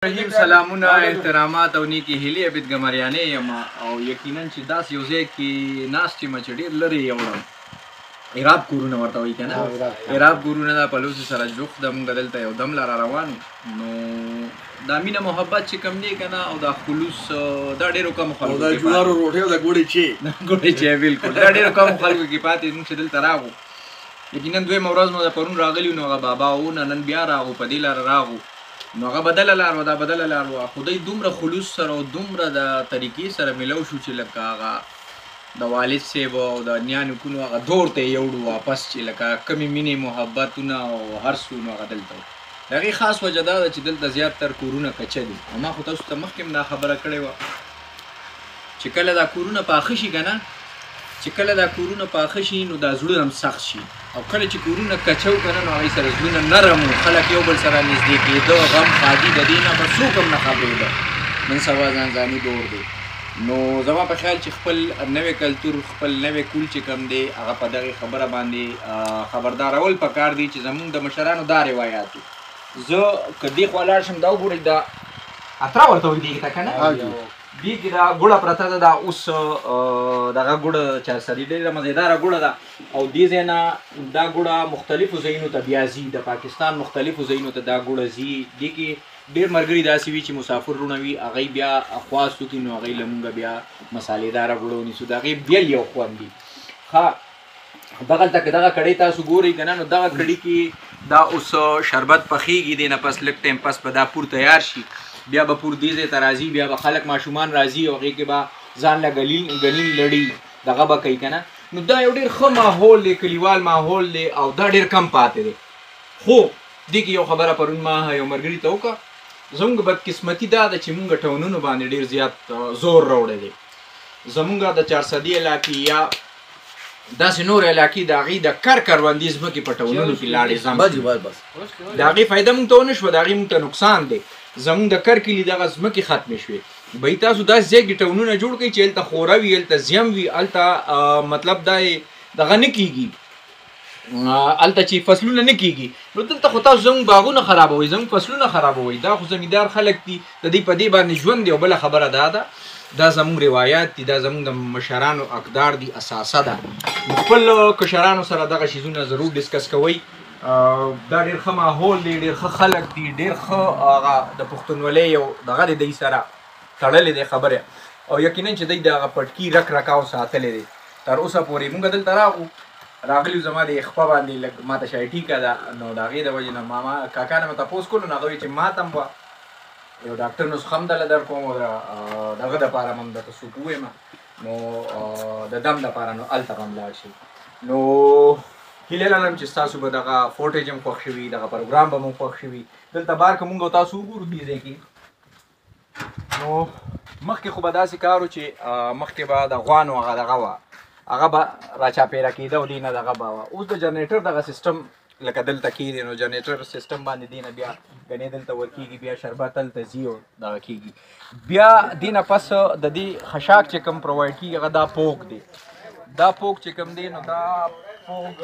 رحیم سلامونه احترامات او نیکی هیلې بدګمریانې یم او یقینا چې داسې یو ځای کې ناست یم چې ډېر لرې یوړم عراب کورونه ورته وایي که نه عراب کورونه دا په لوسې سره جوخت ده مونږ دلته یو دم له را روان نو دا مینه محبت چې کوم دی که نه او دا خلوص دا ډېرو کمو خلکو د جوارو روټۍ او د ګوړې چای ګوړې چای بالکل دا ډېرو کمو خلکو کې پاتې مونږ چې دلته راغو یقینا دویمه ورځ مو د پرون راغلي نو هغه بابا و نن بیا راغو په دې لاره راغو نو هغه بدله لار وه دا بدله لار وه خو دوی دومره خلوص سره او دومره د طریقې سره میلو شو چې لکه هغه د والد صاحب او د نیا نیکونو هغه دور ته یې یوړو واپس چې لکه کمې مینې محبتونه او هر څه نو هغه دلته و د هغې خاص وجه دا ده چې دلته زیاتتر کورونه کچه دي او ما خو تاسو ته مخکې هم دا خبره کړې وه چې کله دا کورونه پاخه شي که نه چې کله دا کورونه پاخه شي نو دا زړونه هم سخت شي او کله چې کورونه کچو که نه نو هغوی سره زړونه نرم و خلک یو بل سره نږدې کېده غم ښادي د دې نه به څوک هم نه خبرېده نن سبا ځانځاني دور دی نو زما په خیال چې خپل نوی کلتور خپل نوی کول چې کوم دی هغه په دغې خبره باندې خبردارول پکار دی چې زمونږ د مشرانو دا روایات دي زه که دې خوا لاړ شم دا وګورئ دا اتره ورته وایي دې ته که نه دې کې دا ګوړه پرته ده دا اوس دغه ګوړه چارسدي ډېره مزېداره ګوړه ده او دې ځای نه دا ګوړه مختلفو ځایونو ته بیا ځي د پاکستان مختلفو ځایونو ته دا ګوړه ځي دې کې ډېر ملګري داسې وي چې مسافر وروڼه وي هغوی بیا خواست وکړي نو هغوی له مونږه بیا مسالېداره ګوړه ونیسو د هغې بیل یو خوند دي ښه دغلته که دغه کړۍ تاسو ګورئ که نه نو دغه کړي کې دا اوس شربت پخېږي دې نه پس لږ ټایم پس به دا پور تیار شي بیا به پور دې ځای ته راځي بیا به خلک ماشومان راځي او هغې کې به ځان له ګلین لړي دغه به کوي که نه نو دا یو ډېر ښه ماحول دی کلیوال ماحول دی او دا ډېر کم پاتې دی خو دې کې یو خبره پرون ما یو ملګري ته وکړه زموږ بدقسمتي دا ده چې مونږ ټاونونو باندې ډېر زیات زور راوړی دی زمونږ د چارسدي علاقې یا داسې نور علاقې د هغې د کروندې ځمکې په ټاونونو کې لاړې ځم د هغې فایده مونږ ته ونه شوه د هغې مونږ ته نقصان دی زمونږ د کلي دغه ځمکې ختمې شوې به تاسو داسې ځای کې ټاونونه جوړ کړئ چې هلته خوره وي هلته زیم وي هلته مطلب دا دغه نه کېږي هلته چې فصلونه نه کېږي نو دلته خو تاسو زموږ باغونه خرابوئ زموږ فصلونه خرابوئ دا خو زمیندار خلک دي د دې په دې باندې ژوند دی او بله خبره دا ده دا زموږ روایات دي دا زموږ د مشرانو اقدار دي اساسه ده نو خپل کشرانو سره دغه شیزونه ضرور ډسکس کوئ دا ډېر ښه ماحول دی ډېر ښه خلک دي ډېر ښه هغه د پښتونولۍ یو دغه دی دوی سره تړلې دی خبره او یقینا چې دوی د هغه پټکي رک رکاو ساتلی دی تر اوسه پورې مونږ دلته راغلي زما د خپه باندې لږ ماته شاید ټیکه ده نو د هغې د وجې نه ماما کاکا نه مې تپوس کړو نو هغه وایي چې ما ته هم یو ډاکټر نسخه هم دله در کوم او دغه دپاره هم درته څوک ووایم نو د دم دپاره نو هلته به هم لاړ شي نو هیله لرم چې ستاسو به دغه فوټیج هم خوښ شوي دغه پروګرام به مو خوښ شوي دلته بار که مونږ او تاسو وګورو دې ځای کې نو مخکې خو به داسې کار و چې مخکې به د غوانو هغه دغه وه هغه به راچاپېره کېده او دې نه دغه به وه اوس د جنریټر دغه سیسټم لکه دلته کېږي نو جنریټر سیسټم باندې دې نه بیا ګنې دلته ورکېږي بیا شربت هلته ځي او دغه کېږي بیا دې نه پس د دې خشاک چې کوم پرووایډ کېږي هغه دا پوک دی دا پوک چې کوم دی نو دا پوک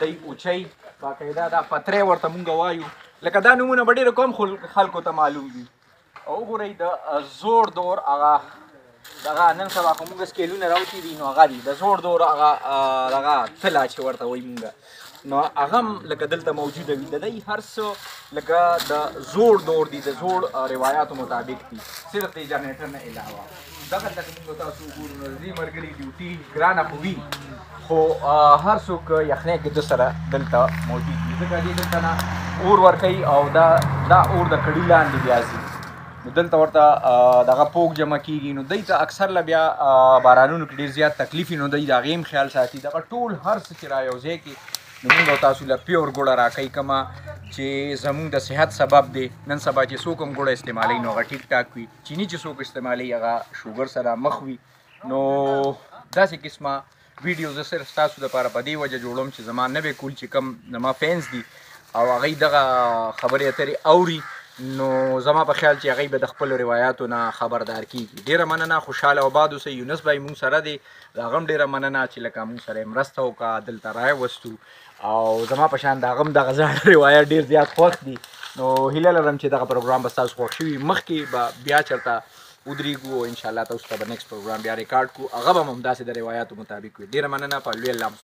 دی اوچی باقاعده دا پتری ورته مونږ وایو لکه دا نومونه به ډېرو کم خلکو ته معلوم دي او وګورئ د زوړ دور هغه دغه نن سبا خو مونږ سکیلونه راوتي دي نو هغه دي د زوړ دور هغه دغه تله چې ورته وایي مونږ نو هغه هم لکه دلته موجوده وي د دی هر څه لکه د زوړ دور دي د زوړ روایاتو مطابق دي صرف د جنریټر نه علاوه دغلته که مونږ تاسو وګورو نو د دې ملګري ډیوټي ګرانه خو وي خو هر څوک یخنۍ کې ده سره دلته موجود وي ځکه دې دلته نه اور ورکوي او دا اور د کړي لاندې بیا ځي نو دلته ورته دغه پوک جمع کېږي نو دوی ته اکثر له بیا بارانونو کې ډېر زیات تکلیف وي نو دوی د هغې هم خیال ساتي دغه ټول هر څه چې را یو ځای کې نو مونږ او تاسو له پیور ګوړه راکوي کومه چې زمونږ د صحت سبب دی نن سبا چې څوک هم ګوړه استعمالوي نو هغه ټیک ټاک وي چیني چې څوک استعمالوي هغه شوګر سره مخ وي نو داسې قسمه ویډیو زه صرف ستاسو دپاره په دې وجه جوړوم چې زما نوی کول چې کوم زما فینس دي او هغوی دغه خبرې اترې اوري نو زما په خیال چې هغوی به د خپلو روایاتو نه خبردار کېږي. ډېره مننه، خوشحاله او باد اوسئ. یونس بھائی مونږ سره دی، د هغه هم ډېره مننه چې لکه مونږ سره یې مرسته وکړه، دلته راوستو او زما په شان د هغه هم دغه زاړه روایات ډېر زیات خوښ دي. نو هیله لرم چې دغه پروګرام به ستاسو خوښ شوي. مخکې به بیا چېرته ودرېږو او انشاءالله تاسو ته به نیکسټ پروګرام بیا ریکارډ کړو، هغه به هم همداسې د روایاتو مطابق وي. ډېره مننه، په لوی الله.